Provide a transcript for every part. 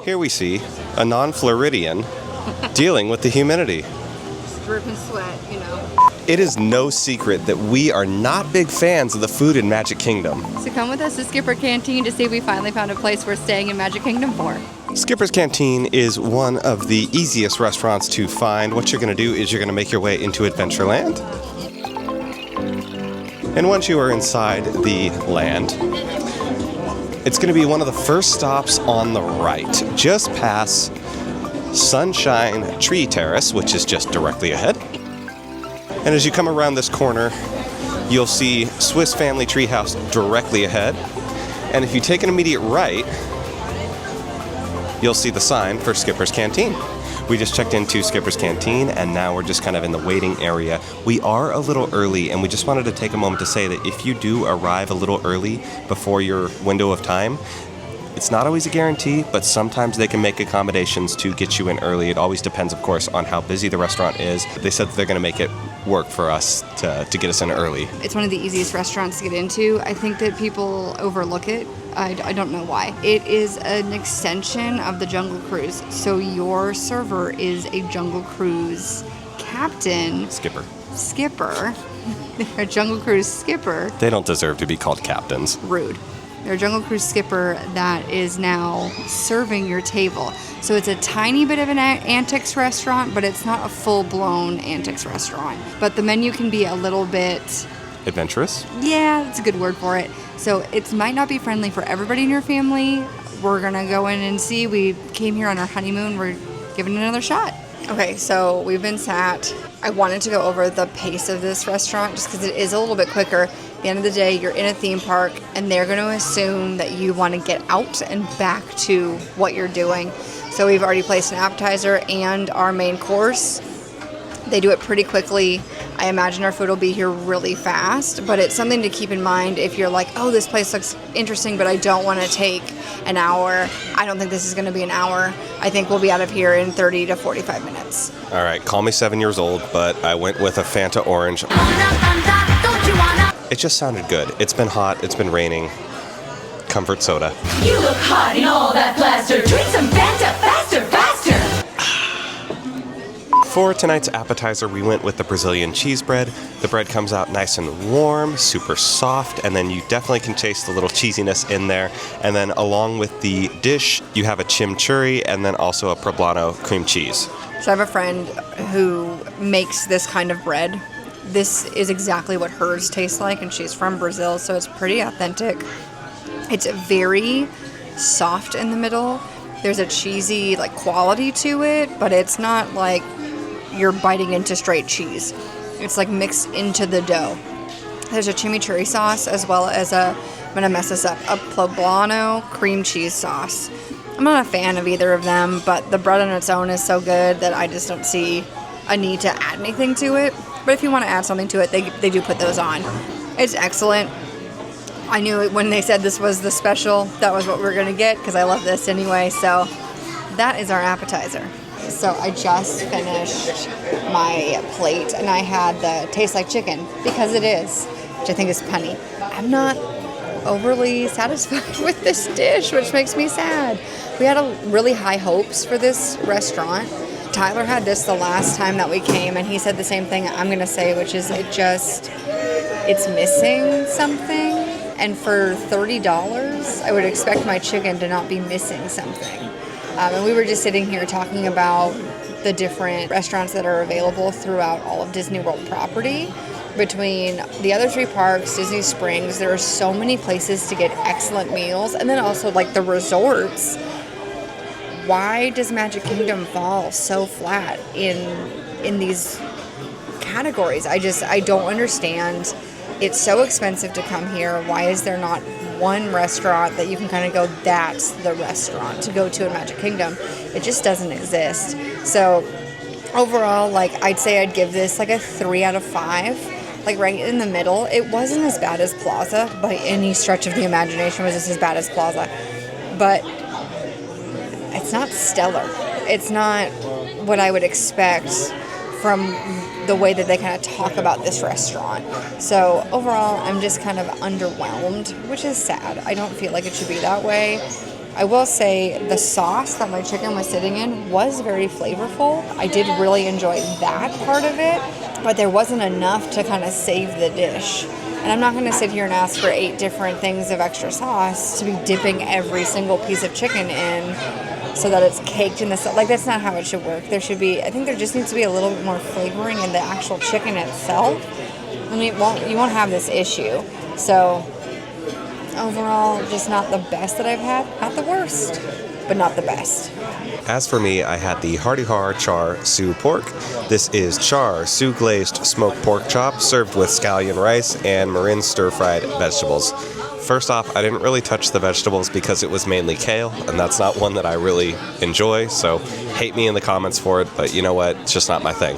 Here we see a non-Floridian dealing with the humidity. Dripping sweat, you know. It is no secret that we are not big fans of the food in Magic Kingdom. So come with us to Skipper Canteen to see if we finally found a place we're staying in Magic Kingdom for. Skipper's Canteen is one of the easiest restaurants to find. What you're going to do is you're going to make your way into Adventureland. And once you are inside the land, it's going to be one of the first stops on the right, just past Sunshine Tree Terrace, which is just directly ahead. And as you come around this corner, you'll see Swiss Family Treehouse directly ahead. And if you take an immediate right, you'll see the sign for Skipper's Canteen. We just checked into Skipper's Canteen, and now we're just kind of in the waiting area. We are a little early, and we just wanted to take a moment to say that if you do arrive a little early before your window of time, it's not always a guarantee, but sometimes they can make accommodations to get you in early. It always depends, of course, on how busy the restaurant is. They said that they're going to make it work for us to get us in early. It's one of the easiest restaurants to get into. I think that people overlook it. I don't know why. It is an extension of the Jungle Cruise. So your server is a Jungle Cruise captain. Skipper. A Jungle Cruise skipper. They don't deserve to be called captains. Rude. They're a Jungle Cruise skipper that is now serving your table. So it's a tiny bit of an antiques restaurant, but it's not a full-blown antiques restaurant. But the menu can be a little bit... adventurous? Yeah, that's a good word for it. So it might not be friendly for everybody in your family. We're going to go in and see. We came here on our honeymoon. We're giving it another shot. Okay, so we've been sat. I wanted to go over the pace of this restaurant just because it is a little bit quicker. At the end of the day, you're in a theme park, and they're going to assume that you want to get out and back to what you're doing. So we've already placed an appetizer and our main course. They do it pretty quickly. I imagine our food will be here really fast, but it's something to keep in mind if you're like, oh, this place looks interesting, but I don't want to take an hour. I don't think this is going to be an hour. I think we'll be out of here in 30 to 45 minutes. All right, call me 7 years old, but I went with a Fanta Orange. It just sounded good. It's been hot, it's been raining. Comfort soda. You look hot in all that plaster. Drink some Fanta faster, faster. For tonight's appetizer, we went with the Brazilian cheese bread. The bread comes out nice and warm, super soft, and then you definitely can taste the little cheesiness in there. And then along with the dish, you have a chimichurri and then also a poblano cream cheese. So I have a friend who makes this kind of bread. This is exactly what hers tastes like, and she's from Brazil, so it's pretty authentic. It's very soft in the middle. There's a cheesy quality to it, but it's not like you're biting into straight cheese. It's mixed into the dough. There's a chimichurri sauce as well as I'm gonna mess this up, a poblano cream cheese sauce. I'm not a fan of either of them, but the bread on its own is so good that I just don't see a need to add anything to it. But if you want to add something to it, they do put those on. It's excellent. I knew it when they said this was the special, that was what we were gonna get because I love this anyway. So that is our appetizer. So I just finished my plate and I had the taste like chicken because it is, which I think is punny. I'm not overly satisfied with this dish, which makes me sad. We had really high hopes for this restaurant. Tyler had this the last time that we came and he said the same thing I'm gonna say, which is it's missing something. And for $30, I would expect my chicken to not be missing something. And we were just sitting here talking about the different restaurants that are available throughout all of Disney World property. Between the other three parks, Disney Springs, there are so many places to get excellent meals. And then also the resorts. Why does Magic Kingdom fall so flat in these categories? I don't understand. It's so expensive to come here. Why is there not one restaurant that you can kind of go, that's the restaurant to go to in Magic Kingdom? It just doesn't exist. So overall, I'd say I'd give this a 3 out of 5. Right in the middle. It wasn't as bad as Plaza by any stretch of the imagination. Was this as bad as Plaza? But it's not stellar. It's not what I would expect from the way that they kind of talk about this restaurant. So overall, I'm just kind of underwhelmed, which is sad. I don't feel like it should be that way. I will say the sauce that my chicken was sitting in was very flavorful. I did really enjoy that part of it, but there wasn't enough to kind of save the dish. And I'm not going to sit here and ask for 8 different things of extra sauce to be dipping every single piece of chicken in so that it's caked in the sauce. Like, that's not how it should work. I think there just needs to be a little bit more flavoring in the actual chicken itself. I mean, you won't have this issue. So overall, just not the best that I've had. Not the worst, but not the best. As for me, I had the Hearty Har Char Siu Pork. This is char, Siu glazed smoked pork chop served with scallion rice and Marin stir-fried vegetables. First off, I didn't really touch the vegetables because it was mainly kale, and that's not one that I really enjoy, so hate me in the comments for it, but you know what, it's just not my thing.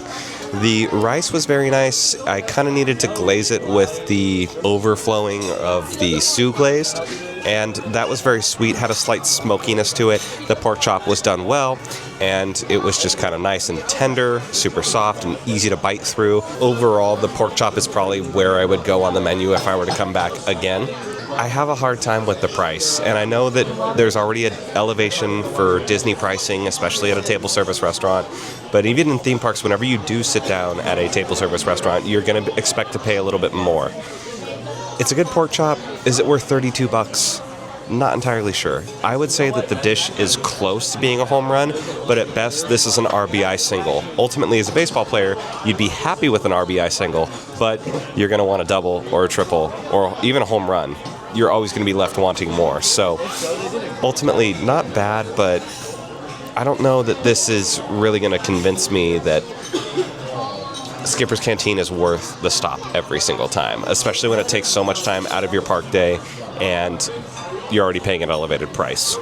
The rice was very nice. I kind of needed to glaze it with the overflowing of the Siu glazed, and that was very sweet, had a slight smokiness to it. The pork chop was done well, and it was just kind of nice and tender, super soft and easy to bite through. Overall, the pork chop is probably where I would go on the menu if I were to come back again. I have a hard time with the price, and I know that there's already an elevation for Disney pricing, especially at a table service restaurant, but even in theme parks, whenever you do sit down at a table service restaurant, you're going to expect to pay a little bit more. It's a good pork chop. Is it worth $32? Not entirely sure. I would say that the dish is close to being a home run, but at best, this is an RBI single. Ultimately, as a baseball player, you'd be happy with an RBI single, but you're going to want a double or a triple or even a home run. You're always going to be left wanting more. So ultimately, not bad, but I don't know that this is really going to convince me that Skipper's Canteen is worth the stop every single time, especially when it takes so much time out of your park day and you're already paying an elevated price.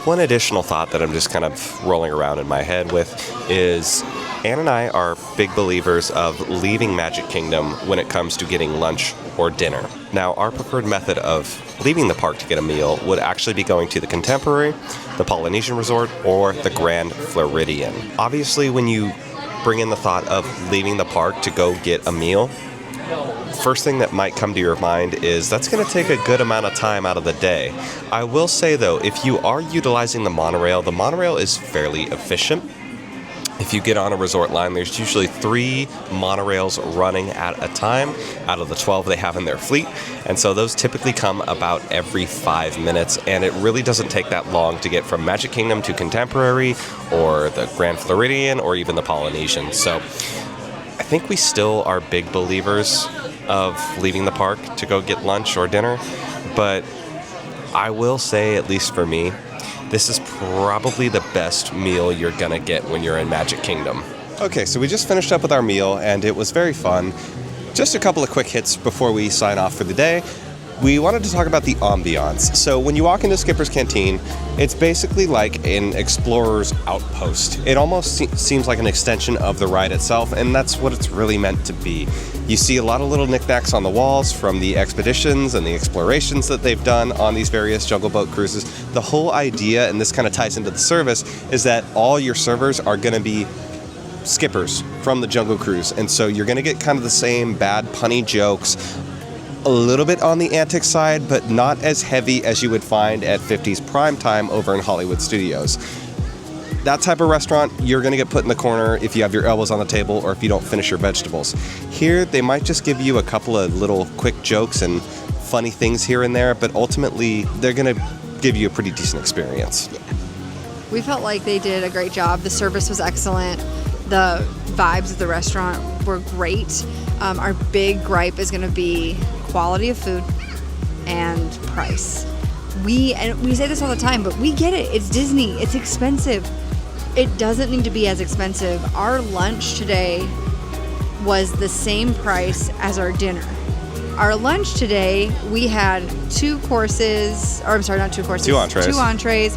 One additional thought that I'm just kind of rolling around in my head with is Ann and I are big believers of leaving Magic Kingdom when it comes to getting lunch or dinner. Now, our preferred method of leaving the park to get a meal would actually be going to the Contemporary, the Polynesian Resort, or the Grand Floridian. Obviously, when you bring in the thought of leaving the park to go get a meal, first thing that might come to your mind is that's going to take a good amount of time out of the day. I will say, though, if you are utilizing the monorail is fairly efficient. If you get on a resort line, there's usually 3 monorails running at a time out of the 12 they have in their fleet. And so those typically come about every 5 minutes, and it really doesn't take that long to get from Magic Kingdom to Contemporary or the Grand Floridian or even the Polynesian. So I think we still are big believers of leaving the park to go get lunch or dinner, but I will say, at least for me, this is probably the best meal you're gonna get when you're in Magic Kingdom. Okay, so we just finished up with our meal and it was very fun. Just a couple of quick hits before we sign off for the day. We wanted to talk about the ambiance. So when you walk into Skipper's Canteen, it's basically like an explorer's outpost. It almost seems like an extension of the ride itself, and that's what it's really meant to be. You see a lot of little knickknacks on the walls from the expeditions and the explorations that they've done on these various Jungle Boat cruises. The whole idea, and this kind of ties into the service, is that all your servers are going to be skippers from the Jungle Cruise, and so you're going to get kind of the same bad punny jokes, a little bit on the antic side, but not as heavy as you would find at 50s Primetime over in Hollywood Studios. That type of restaurant, you're going to get put in the corner if you have your elbows on the table or if you don't finish your vegetables. Here, they might just give you a couple of little quick jokes and funny things here and there, but ultimately, they're going to give you a pretty decent experience. Yeah. We felt like they did a great job. The service was excellent. The vibes of the restaurant were great. Our big gripe is going to be quality of food and price. We say this all the time, but we get it. It's Disney. It's expensive. It doesn't need to be as expensive. Our lunch today was the same price as our dinner. Our lunch today, we had 2 courses, or I'm sorry, not 2 courses. 2 entrees. 2 entrees,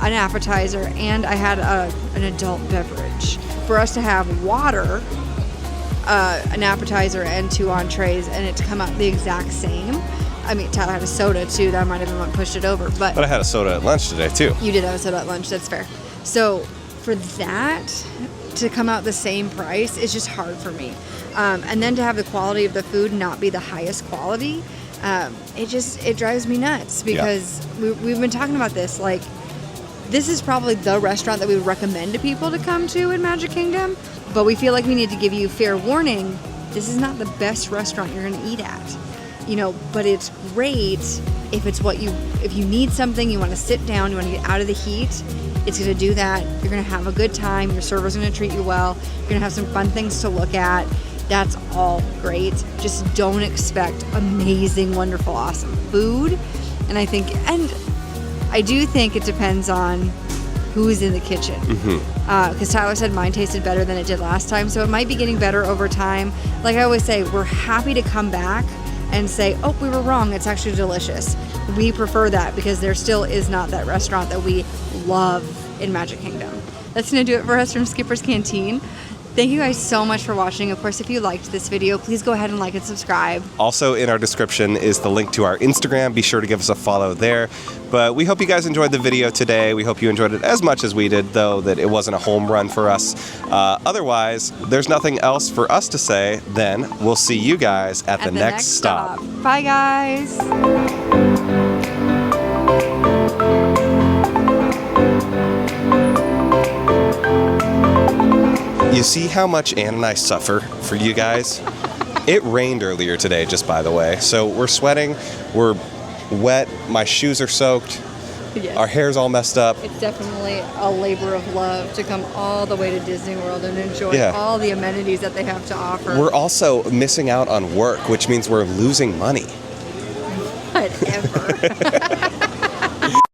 an appetizer, and I had an adult beverage. For us to have water, an appetizer, and 2 entrees, and it to come out the exact same. I mean, Tyler had a soda too. That might have been what pushed it over. But I had a soda at lunch today too. You did have a soda at lunch. That's fair. So for that to come out the same price is just hard for me. And then to have the quality of the food not be the highest quality, it drives me nuts because we've been talking about this. Like, this is probably the restaurant that we would recommend to people to come to in Magic Kingdom, but we feel like we need to give you fair warning. This is not the best restaurant you're going to eat at, but it's great if you need something, you want to sit down, you want to get out of the heat. It's going to do that. You're going to have a good time. Your server's going to treat you well. You're going to have some fun things to look at. That's all great. Just don't expect amazing, wonderful, awesome food. And I do think it depends on who's in the kitchen. Because Tyler said mine tasted better than it did last time, so it might be getting better over time. Like I always say, we're happy to come back and say, oh, we were wrong, it's actually delicious. We prefer that because there still is not that restaurant that we love in Magic Kingdom. That's going to do it for us from Skipper's Canteen. Thank you guys so much for watching. Of course, if you liked this video, please go ahead and like and subscribe. Also in our description is the link to our Instagram. Be sure to give us a follow there. But we hope you guys enjoyed the video today. We hope you enjoyed it as much as we did, though that it wasn't a home run for us. Otherwise, there's nothing else for us to say. Then we'll see you guys at the next stop. Bye, guys. You see how much Ann and I suffer for you guys? It rained earlier today, just by the way. So we're sweating, we're wet, my shoes are soaked, Yes. our hair's all messed up. It's definitely a labor of love to come all the way to Disney World and enjoy all the amenities that they have to offer. We're also missing out on work, which means we're losing money. Whatever.